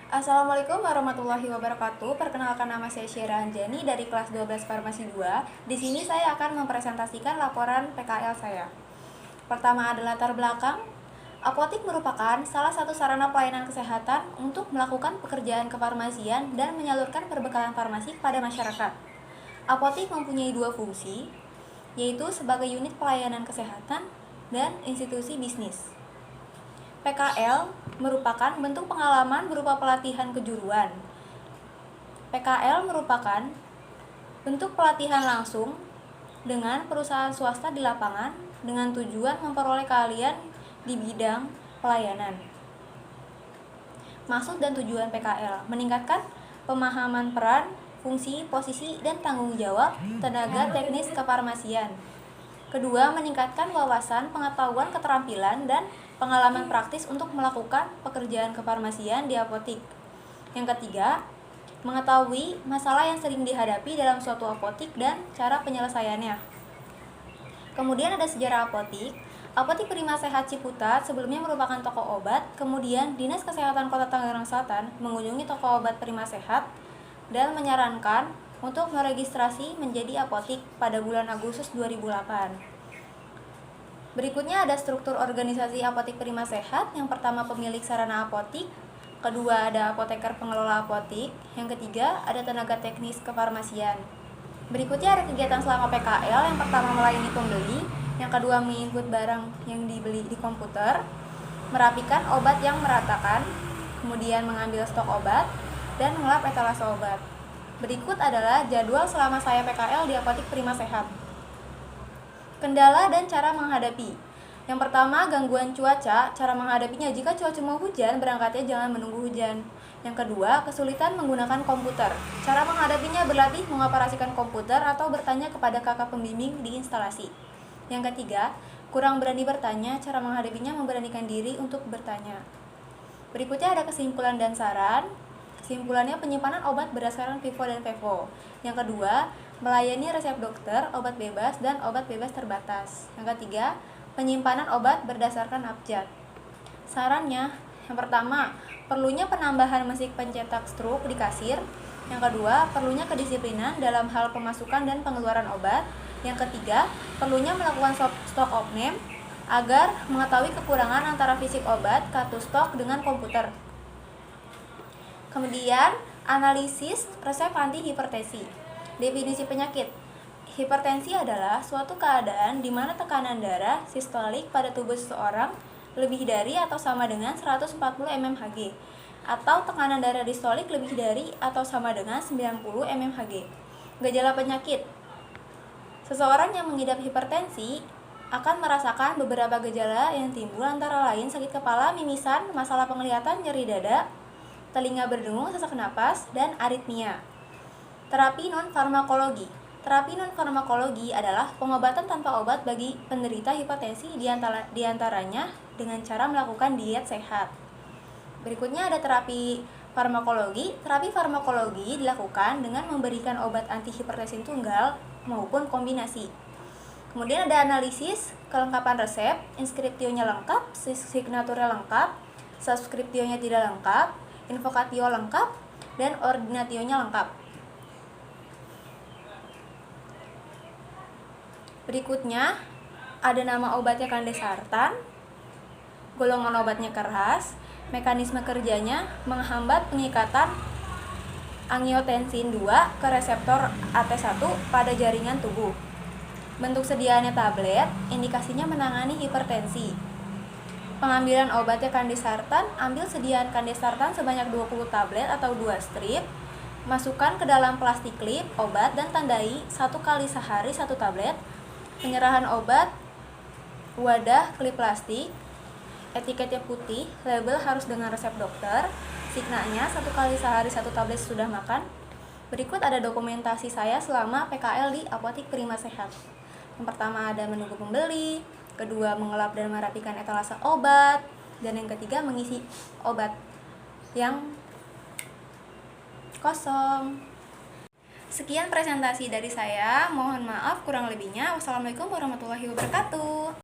Assalamualaikum warahmatullahi wabarakatuh. Perkenalkan, nama saya Syera Anjani dari kelas 12 Farmasi 2. Di sini saya akan mempresentasikan laporan PKL saya. Pertama adalah latar belakang. Apotik merupakan salah satu sarana pelayanan kesehatan untuk melakukan pekerjaan kefarmasian dan menyalurkan perbekalan farmasi kepada masyarakat. Apotik mempunyai dua fungsi, yaitu sebagai unit pelayanan kesehatan dan institusi bisnis. PKL merupakan bentuk pengalaman berupa pelatihan kejuruan. PKL merupakan bentuk pelatihan langsung dengan perusahaan swasta di lapangan dengan tujuan memperoleh keahlian di bidang pelayanan. Maksud dan tujuan PKL: meningkatkan pemahaman peran, fungsi, posisi, dan tanggung jawab tenaga teknis kefarmasian. Kedua, meningkatkan wawasan, pengetahuan, keterampilan, dan pengalaman praktis untuk melakukan pekerjaan kefarmasian di apotik. Yang ketiga, mengetahui masalah yang sering dihadapi dalam suatu apotik dan cara penyelesaiannya. Kemudian ada sejarah apotik. Apotik Prima Sehat Ciputat sebelumnya merupakan toko obat, kemudian Dinas Kesehatan Kota Tangerang Selatan mengunjungi toko obat Prima Sehat dan menyarankan untuk meregistrasi menjadi apotik pada bulan Agustus 2008. Berikutnya ada struktur organisasi Apotik Prima Sehat. Yang pertama, pemilik sarana apotik. Kedua, ada apoteker pengelola apotik. Yang ketiga, ada tenaga teknis kefarmasian. Berikutnya ada kegiatan selama PKL. Yang pertama, melayani pembeli. Yang kedua, menginput barang yang dibeli di komputer. Merapikan obat yang meratakan. Kemudian mengambil stok obat dan mengelap etalase obat. Berikut adalah jadwal selama saya PKL di Apotik Prima Sehat. Kendala dan cara menghadapi. Yang pertama, gangguan cuaca. Cara menghadapinya: jika cuaca mau hujan, berangkatnya jangan menunggu hujan. Yang kedua, kesulitan menggunakan komputer. Cara menghadapinya: berlatih mengoperasikan komputer atau bertanya kepada kakak pembimbing di instalasi. Yang ketiga, kurang berani bertanya. Cara menghadapinya: memberanikan diri untuk bertanya. Berikutnya ada kesimpulan dan saran. Kesimpulannya: penyimpanan obat berdasarkan FIFO dan PEFO. Yang kedua, melayani resep dokter, obat bebas, dan obat bebas terbatas. Yang ketiga, penyimpanan obat berdasarkan abjad. Sarannya: yang pertama, perlunya penambahan mesin pencetak struk di kasir. Yang kedua, perlunya kedisiplinan dalam hal pemasukan dan pengeluaran obat. Yang ketiga, perlunya melakukan stok opname agar mengetahui kekurangan antara fisik obat, kartu stok, dengan komputer. Kemudian, analisis resep antihipertensi. Definisi penyakit. Hipertensi adalah suatu keadaan di mana tekanan darah sistolik pada tubuh seseorang lebih dari atau sama dengan 140 mmHg, atau tekanan darah distolik lebih dari atau sama dengan 90 mmHg. Gejala penyakit. Seseorang yang mengidap hipertensi akan merasakan beberapa gejala yang timbul, antara lain sakit kepala, mimisan, masalah penglihatan, nyeri dada, telinga berdengung, sesak napas, dan aritmia. Terapi non-farmakologi. Terapi non-farmakologi adalah pengobatan tanpa obat bagi penderita hipertensi, diantaranya dengan cara melakukan diet sehat. Berikutnya ada terapi farmakologi. Terapi farmakologi dilakukan dengan memberikan obat antihipertensi tunggal maupun kombinasi. Kemudian ada analisis, kelengkapan resep, inskriptionya lengkap, signaturnya lengkap, subskriptionya tidak lengkap, invokatio lengkap, dan ordinationya lengkap. Berikutnya ada nama obatnya kandesartan, golongan obatnya keras, mekanisme kerjanya menghambat pengikatan angiotensin 2 ke reseptor AT1 pada jaringan tubuh. Bentuk sediaannya tablet, indikasinya menangani hipertensi. Pengambilan obatnya kandesartan: ambil sediaan kandesartan sebanyak 20 tablet atau 2 strip, masukkan ke dalam plastik klip obat dan tandai 1 kali sehari 1 tablet. Penyerahan obat, wadah klip plastik, etiketnya putih, label harus dengan resep dokter, signanya 1 kali sehari 1 tablet sudah makan. Berikut ada dokumentasi saya selama PKL di Apotik Prima Sehat. Yang pertama ada menunggu pembeli, kedua mengelap dan merapikan etalase obat, dan yang ketiga mengisi obat yang kosong. Sekian presentasi dari saya, mohon maaf kurang lebihnya. Wassalamualaikum warahmatullahi wabarakatuh.